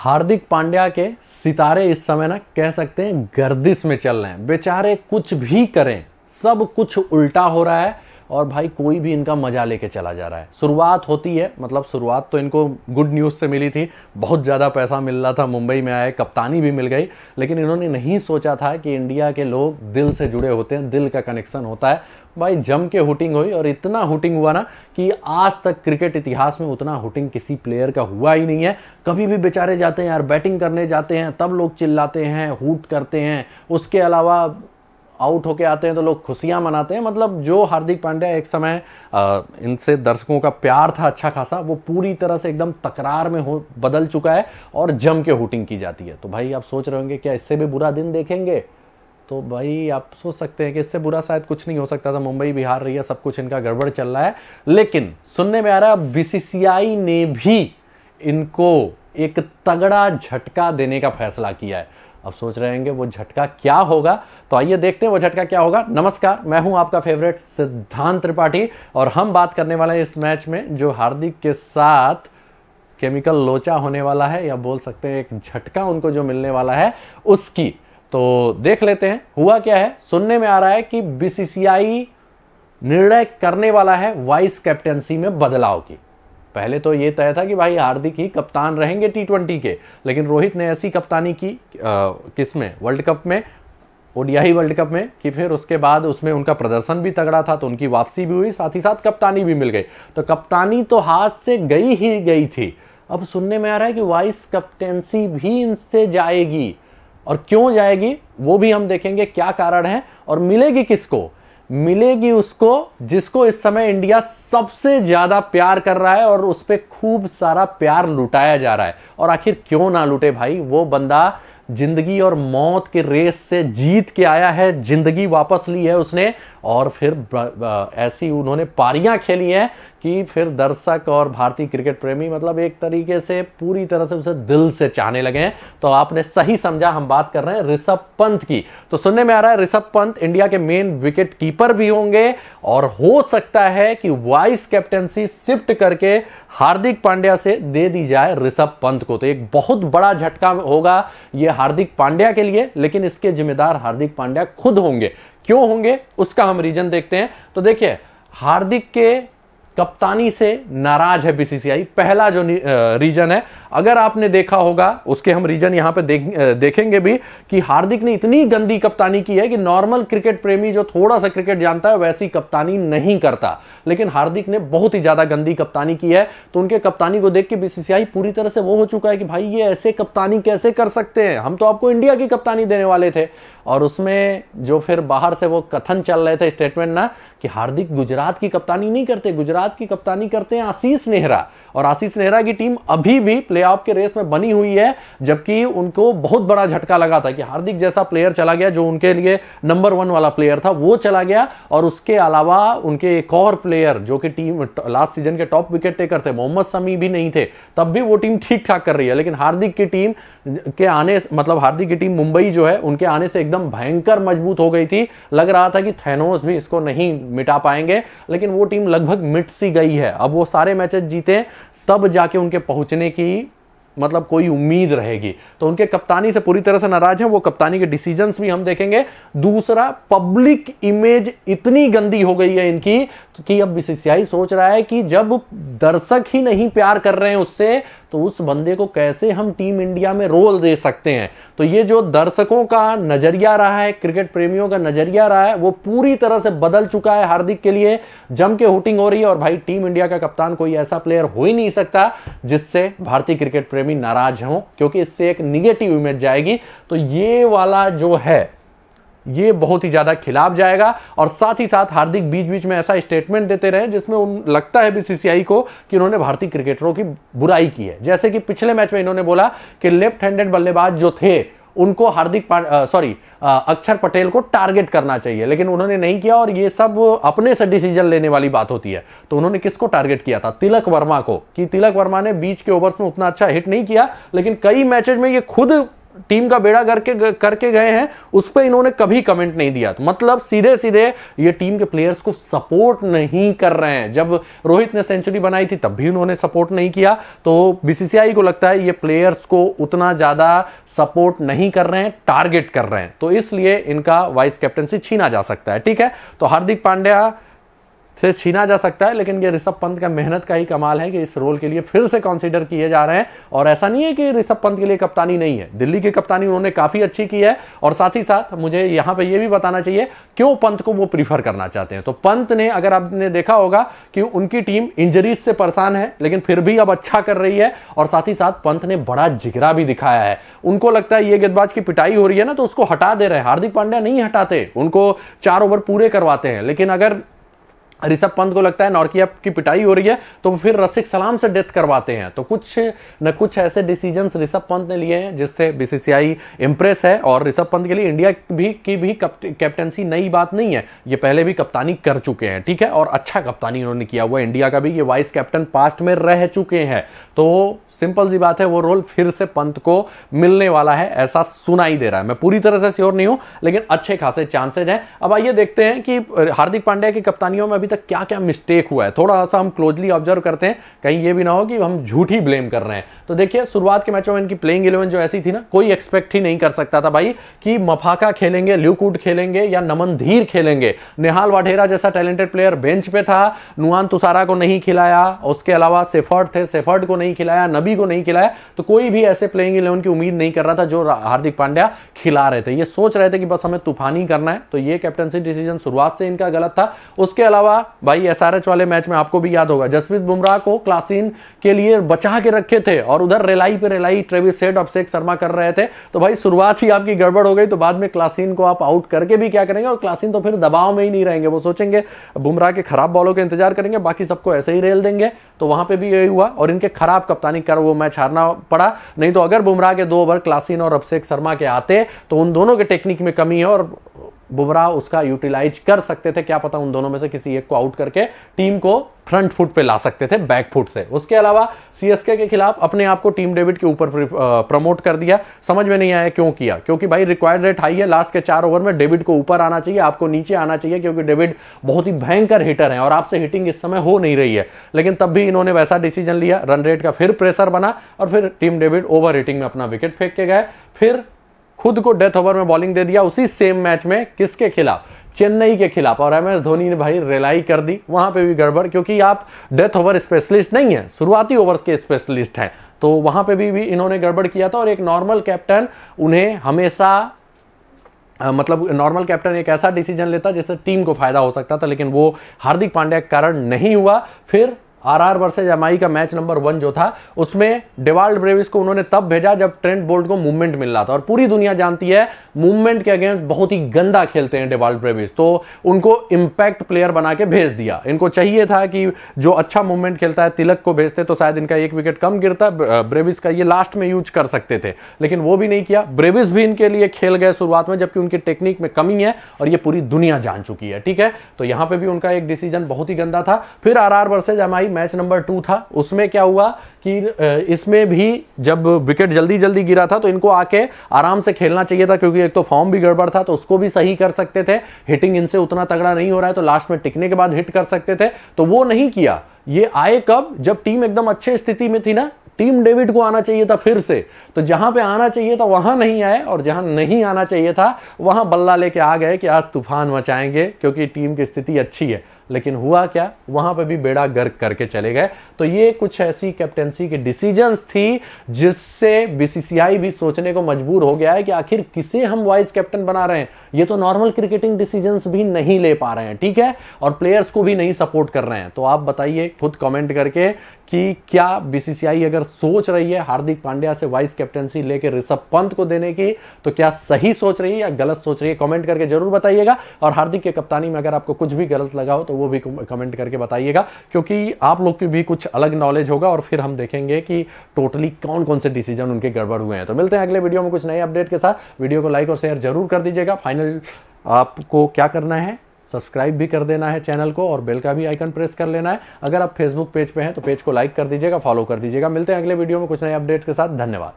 हार्दिक पांड्या के सितारे इस समय ना कह सकते हैं गर्दिश में चल रहे हैं। बेचारे कुछ भी करें सब कुछ उल्टा हो रहा है और भाई कोई भी इनका मजा लेके चला जा रहा है। शुरुआत होती है, मतलब शुरुआत तो इनको गुड न्यूज़ से मिली थी, बहुत ज़्यादा पैसा मिल रहा था, मुंबई में आए, कप्तानी भी मिल गई, लेकिन इन्होंने नहीं सोचा था कि इंडिया के लोग दिल से जुड़े होते हैं, दिल का कनेक्शन होता है। भाई जम के हुटिंग हुई और इतना हुटिंग हुआ ना कि आज तक क्रिकेट इतिहास में उतना हुटिंग किसी प्लेयर का हुआ ही नहीं है। कभी भी बेचारे जाते हैं यार, बैटिंग करने जाते हैं तब लोग चिल्लाते हैं, हुट करते हैं, उसके अलावा आउट होके आते हैं तो लोग खुशियां मनाते हैं। मतलब जो हार्दिक पांड्या एक समय इनसे दर्शकों का प्यार था अच्छा खासा, वो पूरी तरह से एकदम तकरार में हो बदल चुका है और जम के हुटिंग की जाती है। तो भाई आप सोच रहे होंगे क्या इससे भी बुरा दिन देखेंगे? तो भाई आप सोच सकते हैं कि इससे बुरा शायद कुछ नहीं हो सकता था। मुंबई भी हार रही है, सब कुछ इनका गड़बड़ चल रहा है, लेकिन सुनने में आ रहा है बीसीसीआई ने भी इनको एक तगड़ा झटका देने का फैसला किया है। अब सोच रहे होंगे वो झटका क्या होगा, तो आइए देखते हैं वो झटका क्या होगा। नमस्कार, मैं हूं आपका फेवरेट सिद्धांत त्रिपाठी और हम बात करने वाले हैं इस मैच में जो हार्दिक के साथ केमिकल लोचा होने वाला है, या बोल सकते हैं एक झटका उनको जो मिलने वाला है उसकी। तो देख लेते हैं हुआ क्या है। सुनने में आ रहा है कि बीसीसीआई निर्णय करने वाला है वाइस कैप्टेंसी में बदलाव की। पहले तो ये तय था कि भाई हार्दिक ही कप्तान रहेंगे T20 के, लेकिन रोहित ने ऐसी कप्तानी की किसमें, वर्ल्ड कप में, ओडीआई वर्ल्ड कप में, कि फिर उसके बाद उसमें उनका प्रदर्शन भी तगड़ा था तो उनकी वापसी भी हुई, साथ ही साथ कप्तानी भी मिल गई। तो कप्तानी तो हाथ से गई ही गई थी। अब सुनने में आ रहा है कि वाइस कैप्टेंसी भी इनसे जाएगी, और क्यों जाएगी वो भी हम देखेंगे क्या कारण है, और मिलेगी किसको? मिलेगी उसको जिसको इस समय इंडिया सबसे ज्यादा प्यार कर रहा है और उस पर खूब सारा प्यार लुटाया जा रहा है। और आखिर क्यों ना लुटे भाई, वो बंदा जिंदगी और मौत के रेस से जीत के आया है, जिंदगी वापस ली है उसने, और फिर ऐसी उन्होंने पारियां खेली हैं कि फिर दर्शक और भारतीय क्रिकेट प्रेमी मतलब एक तरीके से पूरी तरह से उसे दिल से चाहने लगे हैं। तो आपने सही समझा, हम बात कर रहे हैं ऋषभ पंत की। तो सुनने में आ रहा है ऋषभ पंत इंडिया के मेन विकेट कीपर भी होंगे, और हो सकता है कि वाइस कैप्टेंसी शिफ्ट करके हार्दिक पांड्या से दे दी जाए ऋषभ पंत को। तो एक बहुत बड़ा झटका होगा ये हार्दिक पांड्या के लिए, लेकिन इसके जिम्मेदार हार्दिक पांड्या खुद होंगे। क्यों होंगे उसका हम रीजन देखते हैं। तो देखिए, हार्दिक के कप्तानी से नाराज है बीसीसीआई, पहला जो रीजन है। अगर आपने देखा होगा उसके हम रीजन यहां पे देखेंगे भी कि हार्दिक ने इतनी गंदी कप्तानी की है कि नॉर्मल क्रिकेट प्रेमी जो थोड़ा सा क्रिकेट जानता है वैसी कप्तानी नहीं करता, लेकिन हार्दिक ने बहुत ही ज्यादा गंदी कप्तानी की है। तो उनके कप्तानी को देख के बीसीसीआई पूरी तरह से वो हो चुका है कि भाई ये ऐसे कप्तानी कैसे कर सकते हैं, हम तो आपको इंडिया की कप्तानी देने वाले थे। और उसमें जो फिर बाहर से वो कथन चल रहे थे, स्टेटमेंट ना, कि हार्दिक गुजरात की कप्तानी नहीं करते, गुजरात की कप्तानी करते हैं आशीष नेहरा, और आशीष नेहरा की टीम अभी भी प्लेऑफ के रेस में बनी हुई है। जबकि उनको बहुत बड़ा झटका लगा था कि हार्दिक जैसा प्लेयर चला गया जो उनके लिए नंबर 1 वाला प्लेयर था, वो चला गया, और उसके अलावा उनके एक और प्लेयर जो कि टीम लास्ट सीजन के टॉप विकेट टेकर थे, मोहम्मद शमी भी नहीं थे, तब भी वो टीम ठीक ठाक कर रही है। लेकिन हार्दिक की टीम के आने, मतलब हार्दिक की टीम मुंबई जो है उनके आने से एकदम भयंकर मजबूत हो गई थी। लग रहा था कि थैनोस भी इसको नहीं मिटा पाएंगे, लेकिन वो टीम लगभग मिट सी गई है। अब वो सारे मैचेस जीते तब जाके उनके पहुंचने की मतलब कोई उम्मीद रहेगी। तो उनके कप्तानी से पूरी तरह से नाराज हैं वो। कप्तानी के डिसीजंस भी हम देखेंगे। दूसरा, पब्लिक इमेज इतनी गंदी हो गई है इनकी कि अब बीसीसीआई सोच रहा है कि जब दर्शक ही नहीं प्यार कर रहे हैं उससे, तो उस बंदे को कैसे हम टीम इंडिया में रोल दे सकते हैं। तो ये जो दर्शकों का नजरिया रहा है, क्रिकेट प्रेमियों का नजरिया रहा है, वो पूरी तरह से बदल चुका है। हार्दिक के लिए जम के हुटिंग हो रही है, और भाई टीम इंडिया का कप्तान कोई ऐसा प्लेयर हो ही नहीं सकता जिससे भारतीय क्रिकेट प्रेमी नाराज हों, क्योंकि इससे एक निगेटिव इमेज जाएगी। तो ये वाला जो है ये बहुत ही ज्यादा खिलाफ जाएगा। और साथ ही साथ हार्दिक बीच बीच में ऐसा स्टेटमेंट देते रहे जिसमें लगता है बीसीसीआई को कि उन्होंने भारतीय क्रिकेटरों की बुराई की है। जैसे कि पिछले मैच में इन्होंने बोला कि लेफ्ट हैंडेड बल्लेबाज जो थे उनको अक्षर पटेल को टारगेट करना चाहिए, लेकिन उन्होंने नहीं किया, और ये सब अपने से डिसीजन लेने वाली बात होती है। तो उन्होंने किसको टारगेट किया था? तिलक वर्मा को, कि तिलक वर्मा ने बीच के ओवर्स में उतना अच्छा हिट नहीं किया, लेकिन कई मैचेस में ये खुद टीम का बेड़ा करके गए हैं, उस पर इन्होंने कभी कमेंट नहीं दिया। तो मतलब सीधे सीधे ये टीम के प्लेयर्स को सपोर्ट नहीं कर रहे हैं। जब रोहित ने सेंचुरी बनाई थी तब भी उन्होंने सपोर्ट नहीं किया। तो बीसीसीआई को लगता है ये प्लेयर्स को उतना ज्यादा सपोर्ट नहीं कर रहे हैं, टारगेट कर रहे हैं, तो इसलिए इनका वाइस कैप्टनसी छीना जा सकता है। ठीक है, तो हार्दिक पांड्या से छीना जा सकता है, लेकिन ये ऋषभ पंत का मेहनत का ही कमाल है कि इस रोल के लिए फिर से कंसीडर किए जा रहे हैं। और ऐसा नहीं है कि ऋषभ पंत के लिए कप्तानी नहीं है, दिल्ली की कप्तानी उन्होंने काफी अच्छी की है। और साथ ही साथ मुझे यहां पे ये भी बताना चाहिए क्यों पंत को वो प्रीफर करना चाहते हैं। तो पंत ने, अगर आपने देखा होगा कि उनकी टीम इंजरीज से परेशान है, लेकिन फिर भी अब अच्छा कर रही है। और साथ ही साथ पंत ने बड़ा जिगरा भी दिखाया है। उनको लगता है ये गेंदबाज की पिटाई हो रही है ना, तो उसको हटा दे रहे हैं। हार्दिक पांड्या नहीं हटाते, उनको 4 ओवर पूरे करवाते हैं। लेकिन अगर ऋषभ पंत को लगता है नॉर्किया की पिटाई हो रही है, तो फिर रसिक सलाम से डेथ करवाते हैं। तो कुछ न कुछ ऐसे डिसीजंस ऋषभ पंत ने लिए हैं जिससे बीसीसीआई इंप्रेस है। और ऋषभ पंत के लिए इंडिया की भी कैप्टनसी नई बात नहीं है, ये पहले भी कप्तानी कर चुके हैं। ठीक है, और अच्छा कप्तानी उन्होंने किया हुआ है इंडिया का भी, ये वाइस कैप्टन पास्ट में रह चुके हैं। तो सिंपल सी बात है, वो रोल फिर से पंत को मिलने वाला है, ऐसा सुनाई दे रहा है। मैं पूरी तरह से श्योर नहीं हूं, लेकिन अच्छे खासे चांसेज हैं। अब आइए देखते हैं कि हार्दिक पांड्या की कप्तानियों में अभी तक क्या क्या मिस्टेक हुआ है। थोड़ा सा हम क्लोजली ऑब्जर्व करते हैं, कहीं ये भी ना हो कि हम झूठी ब्लेम कर रहे हैं। तो देखिए, शुरुआत के मैचों में इनकी प्लेइंग 11 जो ऐसी थी ना, कोई एक्सपेक्ट ही नहीं कर सकता था भाई कि मफाका खेलेंगे, ल्यूकूट खेलेंगे या नमन धीर खेलेंगे। निहाल वाढेरा जैसा टैलेंटेड प्लेयर बेंच पे था, नुआन तुषारा को नहीं खिलाया, उसके अलावा सेफर्ड थे, सेफर्ड को नहीं खिलाया, नबी को नहीं खिलाया। तो कोई भी ऐसे प्लेइंग 11 की उम्मीद नहीं कर रहा था जो हार्दिक पांड्या खिला रहे थे। ये सोच रहे थे कि बस हमें तूफानी करना है। तो ये कैप्टनसी डिसीजन शुरुआत से इनका गलत था। उसके अलावा भाई एसआरएच वाले मैच में आपको भी याद होगा, जसप्रीत बुमराह को क्लासीन के लिए बचा के रखे थे और उधर रेलाई पे रेलाई ट्रेविस हेड, अभिषेक शर्मा कर रहे थे। तो भाई शुरुआत ही आपकी गड़बड़ हो गई, तो बाद में क्लासीन को आप आउट करके भी क्या करेंगे। और क्लासीन तो फिर दबाव में ही नहीं रहेंगे, वो सोचेंगे बुमराह के खराब बॉलों के इंतजार करेंगे, बाकी सबको ऐसे ही रेल देंगे। तो वहां पे भी यही हुआ और इनके खराब कप्तानी कर वो मैच हारना पड़ा। नहीं तो अगर बुमराह के 2 ओवर क्लासीन और अभिषेक शर्मा के आते तो उन दोनों के टेक्निक में कमी है और बुमराह उसका यूटिलाइज कर सकते थे। क्या पता उन दोनों में से किसी एक को आउट करके टीम को फ्रंट फुट पे ला सकते थे, बैक फुट से। उसके अलावा सीएसके के खिलाफ अपने आप को टीम डेविड के ऊपर प्रमोट कर दिया। समझ में नहीं आया क्यों किया, क्योंकि भाई रिक्वायर्ड रेट हाई है। लास्ट के 4 ओवर में डेविड को ऊपर आना चाहिए, आपको नीचे आना चाहिए, क्योंकि डेविड बहुत ही भयंकर हिटर है और आपसे हिटिंग इस समय हो नहीं रही है। लेकिन तब भी इन्होंने वैसा डिसीजन लिया, रन रेट का फिर प्रेशर बना और फिर टीम डेविड ओवर हिटिंग में अपना विकेट फेंक के गए। फिर खुद को डेथ ओवर में बॉलिंग दे दिया उसी सेम मैच में, किसके खिलाफ, चेन्नई के खिलाफ। और एमएस धोनी ने भाई रेलाई कर दी, वहां पे भी गड़बड़, क्योंकि आप डेथ ओवर स्पेशलिस्ट नहीं है, शुरुआती ओवर्स के स्पेशलिस्ट हैं। तो वहां पे भी इन्होंने गड़बड़ किया था। और एक नॉर्मल कैप्टन उन्हें हमेशा मतलब नॉर्मल कैप्टन एक ऐसा डिसीजन लेता जिससे टीम को फायदा हो सकता था, लेकिन वो हार्दिक पांड्या के कारण नहीं हुआ। फिर आरआर वर्सेस जमाई का मैच नंबर 1 जो था, उसमें डेवाल्ड ब्रेविस को उन्होंने तब भेजा जब ट्रेंट बोल्ट को मूवमेंट मिल रहा था। और पूरी दुनिया जानती है मूवमेंट के अगेंस्ट बहुत ही गंदा खेलते हैं डेवाल्ड ब्रेविस, तो उनको इंपैक्ट प्लेयर बना के भेज दिया। इनको चाहिए था कि जो अच्छा मूवमेंट खेलता है तिलक को भेजते तो शायद इनका 1 विकेट कम गिरता, ब्रेविस का ये लास्ट में यूज कर सकते थे, लेकिन वो भी नहीं किया। ब्रेविस भी इनके लिए खेल गए शुरुआत में, जबकि उनकी टेक्निक में कमी है और ये पूरी दुनिया जान चुकी है। ठीक है, तो यहां पर भी उनका एक डिसीजन बहुत ही गंदा था। फिर आरआर वर्सेस जमाई मैच नंबर 2 था, उसमें क्या हुआ कि इसमें भी जब विकेट जल्दी जल्दी गिरा था तो इनको आके आराम से खेलना चाहिए था, क्योंकि एक तो फॉर्म भी गड़बड़ था, तो उसको भी सही कर सकते थे। हिटिंग इनसे उतना तगड़ा नहीं हो रहा है, तो लास्ट में टिकने के बाद हिट कर सकते थे, तो वो नहीं किया। ये आए कब, जब टीम एकदम अच्छे स्थिति में थी ना, टीम डेविड को आना चाहिए था फिर से। तो जहां पे आना चाहिए था वहां नहीं आए, और जहां नहीं आना चाहिए था वहां बल्ला लेके आ गए कि आज तूफान मचाएंगे क्योंकि टीम की स्थिति अच्छी है। लेकिन हुआ क्या, वहां पे भी बेड़ा गर्क करके चले गए। तो ये कुछ ऐसी कैप्टेंसी की डिसीजंस थी जिससे बीसीसीआई भी सोचने को मजबूर हो गया है कि आखिर किसे हम वाइस कैप्टन बना रहे हैं। ये तो नॉर्मल क्रिकेटिंग डिसीजंस भी नहीं ले पा रहे हैं, ठीक है, और प्लेयर्स को भी नहीं सपोर्ट कर रहे हैं। तो आप बताइए खुद कमेंट करके कि क्या बीसीसीआई अगर सोच रही है हार्दिक पांड्या से वाइस कैप्टनसी लेके ऋषभ पंत को देने की, तो क्या सही सोच रही है या गलत सोच रही है, कमेंट करके जरूर बताइएगा। और हार्दिक के कप्तानी में अगर आपको कुछ भी गलत लगा हो तो वो भी कमेंट करके बताइएगा, क्योंकि आप लोग की भी कुछ अलग नॉलेज होगा और फिर हम देखेंगे कि टोटली कौन कौन से डिसीजन उनके गड़बड़ हुए हैं। तो मिलते हैं अगले वीडियो में कुछ नए अपडेट के साथ। वीडियो को लाइक और शेयर जरूर कर दीजिएगा। फाइनल आपको क्या करना है, सब्सक्राइब भी कर देना है चैनल को और बेल का भी आइकन प्रेस कर लेना है। अगर आप फेसबुक पेज पे हैं तो पेज को लाइक कर दीजिएगा, फॉलो कर दीजिएगा। मिलते हैं अगले वीडियो में कुछ नए अपडेट्स के साथ। धन्यवाद।